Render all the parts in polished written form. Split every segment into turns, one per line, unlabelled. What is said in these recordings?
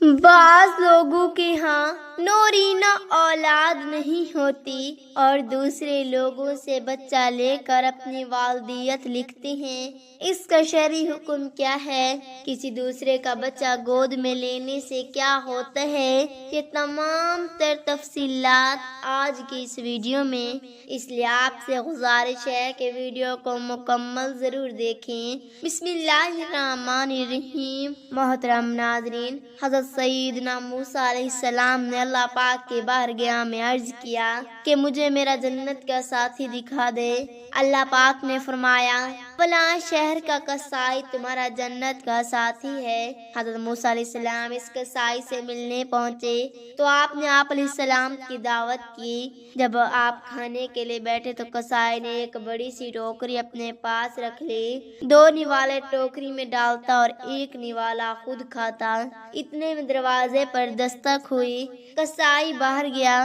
بعض لوگوں کے ہاں نورینہ اولاد نہیں ہوتی اور دوسرے لوگوں سے بچہ لے کر اپنی والدیت لکھتے ہیں۔ اس کا شرعی حکم کیا ہے؟ کسی دوسرے کا بچہ گود میں لینے سے کیا ہوتا ہے؟ یہ تمام تر تفصیلات آج کی اس ویڈیو میں، اس لیے آپ سے گزارش ہے کہ ویڈیو کو مکمل ضرور دیکھیں۔ بسم اللہ الرحمن الرحیم۔ محترم ناظرین، حضرت سیدنا موسیٰ علیہ السلام نے اللہ پاک کی بارگاہ میں عرض کیا کہ مجھے میرا جنت کا ساتھی دکھا دے۔ اللہ پاک نے فرمایا، فلاں شہر کا قصائی تمہارا جنت کا ساتھی ہے۔ حضرت موسیٰ علیہ السلام اس قصائی سے ملنے پہنچے تو آپ نے علیہ السلام کی دعوت کی۔ جب آپ کھانے کے لیے بیٹھے تو قصائی نے ایک بڑی سی ٹوکری اپنے پاس رکھ لی۔ 2 نوالے ٹوکری میں ڈالتا اور 1 نوالا خود کھاتا۔ اتنے میں دروازے پر دستک ہوئی، قصائی باہر گیا۔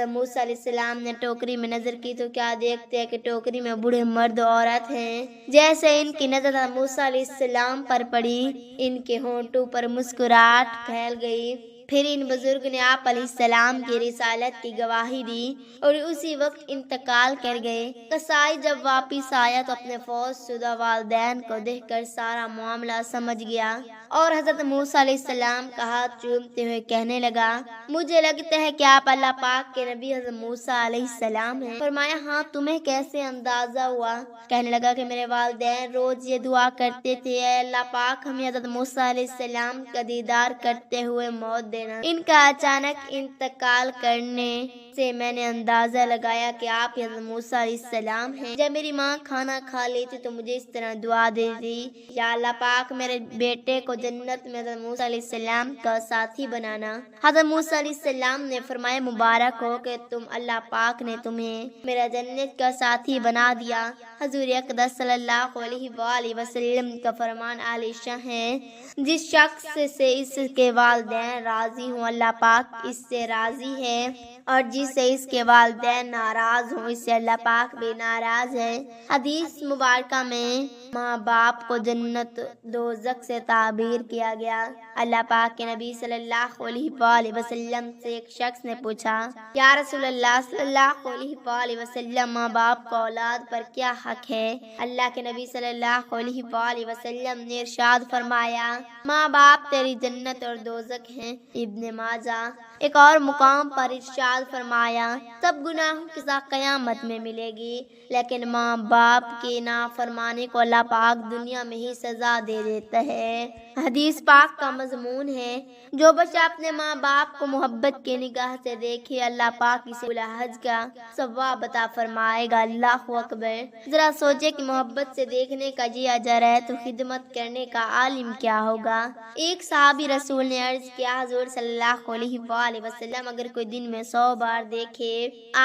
موسیٰ علیہ السلام نے ٹوکری میں نظر کی تو کیا دیکھتے ہیں کہ ٹوکری میں بوڑھے مرد و عورت ہیں۔ جیسے ان کی نظر موسیٰ علیہ السلام پر پڑی، ان کے ہونٹوں پر مسکراہٹ پھیل گئی۔ پھر ان بزرگ نے آپ علیہ السلام کی رسالت کی گواہی دی اور اسی وقت انتقال کر گئے۔ قصائی جب واپس آیا تو اپنے فوت شدہ والدین کو دیکھ کر سارا معاملہ سمجھ گیا اور حضرت موسیٰ علیہ السلام کا ہاتھ چومتے ہوئے کہنے لگا، مجھے لگتا ہے کہ آپ اللہ پاک کے نبی حضرت موسیٰ علیہ السلام ہیں۔ فرمایا، ہاں، تمہیں کیسے اندازہ ہوا؟ کہنے لگا کہ میرے والدین روز یہ دعا کرتے تھے، اے اللہ پاک ہمیں حضرت موسیٰ علیہ السلام کا دیدار کرتے ہوئے موت دینا۔ ان کا اچانک انتقال کرنے سے میں نے اندازہ لگایا کہ آپ حضرت موسیٰ علیہ السلام ہیں۔ جب میری ماں کھانا کھا لیتی تو مجھے اس طرح دعا دیتی، یا اللہ پاک میرے بیٹے کو جنت میں حضرت موسیٰ علیہ السلام کا ساتھی بنانا۔ حضرت موسیٰ علیہ السلام نے فرمایا، مبارک ہو کہ اللہ پاک نے تمہیں میرا جنت کا ساتھی بنا دیا۔ حضور اقدس صلی اللہ علیہ وآلہ وسلم کا فرمان عالی شان ہے، جس شخص سے اس کے والدین راضی ہوں اللہ پاک اس سے راضی ہے، اور جس سے اس کے والدین ناراض ہوں اس سے اللہ پاک بھی ناراض ہے۔ حدیث مبارکہ میں ماں باپ کو جنت دوزخ سے تعبیر کیا گیا۔ اللہ پاک کے نبی صلی اللہ علیہ وآلہ وسلم سے ایک شخص نے پوچھا، یا رسول اللہ صلی اللہ علیہ وآلہ وسلم، ماں باپ کا اولاد پر کیا حق ہے؟ اللہ کے نبی صلی اللہ علیہ وآلہ وسلم نے ارشاد فرمایا، ماں باپ تیری جنت اور دوزخ ہیں۔ ابن ماجہ۔ ایک اور مقام پر ارشاد فرمایا، سب گناہوں کی سزا قیامت میں ملے گی، لیکن ماں باپ کی نافرمانی کو اللہ پاک دنیا میں ہی سزا دے دیتا ہے۔ حدیث پاک کا مضمون ہے، جو بچہ اپنے ماں باپ کو محبت کی نگاہ سے دیکھے اللہ پاک اسے حج کا ثواب عطا فرمائے گا۔ اللہ اکبر۔ ذرا سوچے کہ محبت سے دیکھنے کا یہ اجر ہے تو خدمت کرنے کا عالم کیا ہوگا۔ ایک صحابی رسول نے عرض کیا، حضور صلی اللہ علیہ وآلہ وسلم، اگر کوئی دن میں 100 بار دیکھے؟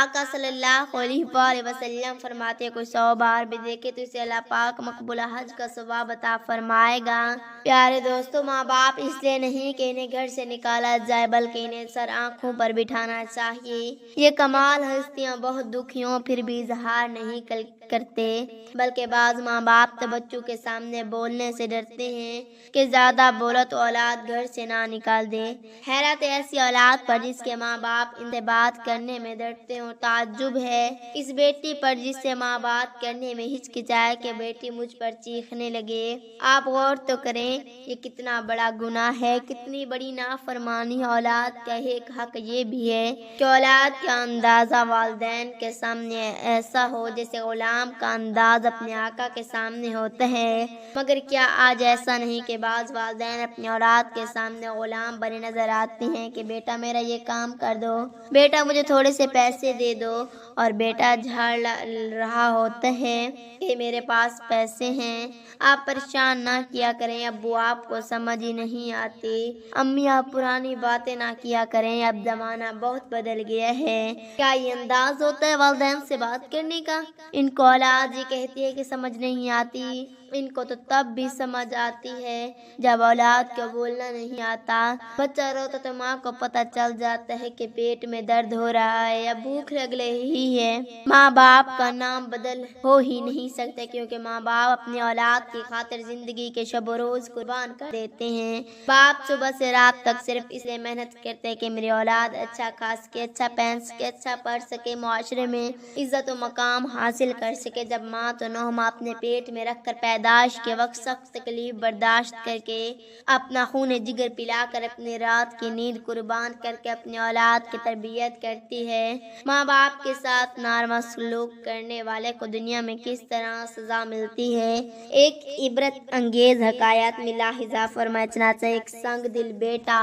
آقا صلی اللہ علیہ وآلہ وسلم فرماتے، کوئی 100 بار بھی دیکھے تو اسے اللہ پاک مقبول حج کا ثواب عطا فرمائے گا۔ پیارے دوستو، ماں باپ اس لیے نہیں کہ انہیں گھر سے نکالا جائے، بلکہ انہیں سر آنکھوں پر بٹھانا چاہیے۔ یہ کمال ہستیاں بہت دکھی ہوں پھر بھی اظہار نہیں کرتے، بلکہ بعض ماں باپ تو بچوں کے سامنے بولنے سے ڈرتے ہیں کہ زیادہ بولو تو اولاد گھر سے نہ نکال دے۔ حیرت ایسی اولاد پر جس کے ماں باپ ان سے بات کرنے میں ڈرتے ہوں۔ تعجب ہے اس بیٹی پر جس سے ماں بات کرنے میں ہچکچائے کہ بیٹی مجھ پر چیخنے لگے۔ آپ غور تو کریں، یہ کتنا بڑا گناہ ہے، کتنی بڑی نافرمانی۔ اولاد کا ایک حق یہ بھی ہے کہ اولاد کا اندازہ والدین کے سامنے ایسا ہو جیسے غلام کا انداز اپنے آقا کے سامنے ہوتا ہے، مگر کیا آج ایسا نہیں کہ بعض والدین اپنی اولاد کے سامنے غلام بنے نظر آتے ہیں کہ بیٹا میرا یہ کام کر دو، بیٹا مجھے تھوڑے سے پیسے دے دو، اور بیٹا جھاڑ رہا ہوتا ہے کہ میرے پاس پیسے ہیں۔ آپ پریشان نہ کیا کریں، ابو آپ کو سمجھ ہی نہیں آتی، امی آپ پرانی باتیں نہ کیا کریں، اب زمانہ بہت بدل گیا ہے۔ کیا یہ انداز ہوتا ہے والدین سے بات کرنے کا؟ ان کو اولاد یہ کہتی ہے کہ سمجھ نہیں آتی، ان کو تو تب بھی سمجھ آتی ہے جب اولاد کو بولنا نہیں آتا۔ بچہ روتا تو ماں کو پتہ چل جاتا ہے کہ پیٹ میں درد ہو رہا ہے یا بھوک لگ رہی ہے۔ ماں باپ کا نام بدل ہو ہی نہیں سکتا، کیونکہ ماں باپ اپنی اولاد کی خاطر زندگی کے شب و روز قربان کر دیتے ہیں۔ باپ صبح سے رات تک صرف اس لیے محنت کرتے ہیں کہ میری اولاد اچھا کھا سکے، اچھا پہن سکے، اچھا پڑھ سکے، معاشرے میں عزت و مقام حاصل کر سکے۔ جب ماں تو 9 ماہ اپنے پیٹ میں رکھ کر پیدائش کے وقت سخت تکلیف برداشت کر کے اپنا خون جگر پلا کر اپنی رات کی نیند قربان کر کے اپنی اولاد کی تربیت کرتی ہے، ماں باپ کے ساتھ ناروا سلوک کرنے والے کو دنیا میں کس طرح سزا ملتی ہے۔ ایک عبرت انگیز حکایت ملاحظہ فرمائے۔ چنانچہ ایک سنگ دل بیٹا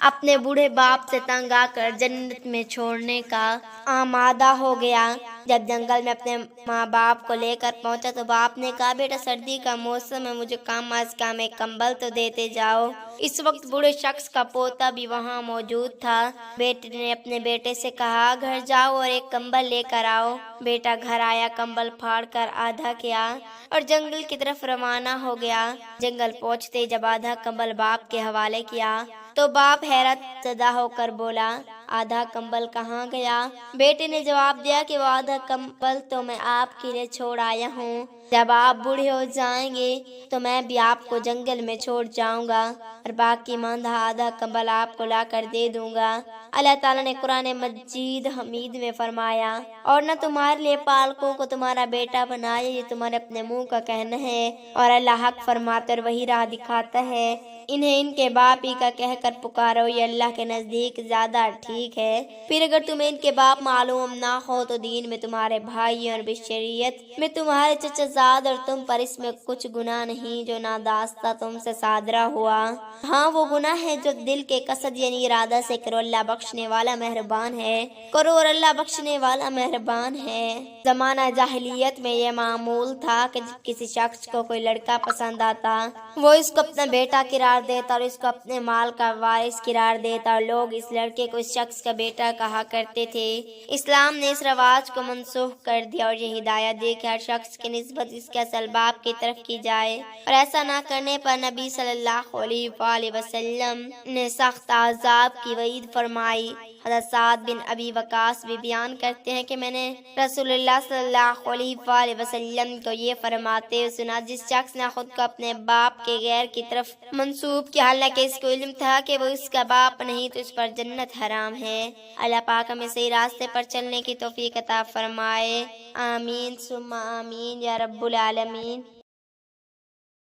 اپنے بوڑھے باپ سے تنگ آ کر جنت میں چھوڑنے کا آمادہ ہو گیا۔ جب جنگل میں اپنے ماں باپ کو لے کر پہنچا تو باپ نے کہا، بیٹا سردی کا موسم ہے، مجھے کم از کم ایک کمبل تو دیتے جاؤ۔ اس وقت بوڑھے شخص کا پوتا بھی وہاں موجود تھا۔ بیٹے نے اپنے بیٹے سے کہا، گھر جاؤ اور ایک کمبل لے کر آؤ۔ بیٹا گھر آیا، کمبل پھاڑ کر آدھا کیا اور جنگل کی طرف روانہ ہو گیا۔ جنگل پہنچتے جب آدھا کمبل باپ کے حوالے کیا تو باپ حیرت زدہ ہو کر بولا، آدھا کمبل کہاں گیا؟ بیٹے نے جواب دیا کہ وہ آدھا کمبل تو میں آپ کے لیے چھوڑ آیا ہوں۔ جب آپ بوڑھے ہو جائیں گے تو میں بھی آپ کو جنگل میں چھوڑ جاؤں گا اور باقی ماندہ آدھا کمبل آپ کو لا کر دے دوں گا۔ اللہ تعالیٰ نے قرآن مجید حمید میں فرمایا، اور نہ تمہارے لیے پالکوں کو تمہارا بیٹا بنایا، یہ تمہارے اپنے منہ کا کہنا ہے، اور اللہ حق فرماتا اور وہی راہ دکھاتا ہے۔ انہیں ان کے باپ ہی کا کہہ کر پکارو، یہ اللہ کے نزدیک زیادہ ٹھیک ہے۔ پھر اگر تمہیں ان کے باپ معلوم نہ ہو تو دین میں تمہارے بھائی اور بشریت میں تمہارے چچا زاد، اور تم پر اس میں کچھ گناہ نہیں جو نادانستہ تم سے صادرہ ہوا۔ ہاں وہ گناہ ہے جو دل کے قصد یعنی ارادہ سے کرو، اللہ بخشنے والا مہربان ہے۔ کرو اور اللہ بخشنے والا مہربان ہے۔ زمانہ جاہلیت میں یہ معمول تھا کہ جب کسی شخص کو کوئی لڑکا پسند آتا وہ اس کو اپنا بیٹا قرار دیتا اور اس کو اپنے مال کا وارث قرار دیتا، اور لوگ اس لڑکے کو اس شخص کا بیٹا کہا کرتے تھے۔ اسلام نے اس رواج کو منسوخ کر دیا اور یہ ہدایت دی کہ ہر شخص کی نسبت اس کے اصل باپ کی طرف کی جائے، اور ایسا نہ کرنے پر نبی صلی اللہ علیہ وآلہ وسلم نے سخت عذاب کی وعید فرمائی۔ حضرت سعد بن ابی وقاص بھی بیان کرتے ہیں کہ میں نے رسول اللہ صلی اللہ علیہ وآلہ وسلم کو یہ فرماتے ہوئے سنا، جس شخص نے خود کو اپنے باپ کے غیر کی طرف منسوب کیا حالانکہ اس کو علم تھا کہ وہ اس کا باپ نہیں تو اس پر جنت حرام ہے۔ اللہ پاک ہمیں صحیح راستے پر چلنے کی توفیق عطا فرمائے، آمین ثم آمین یا رب العالمین۔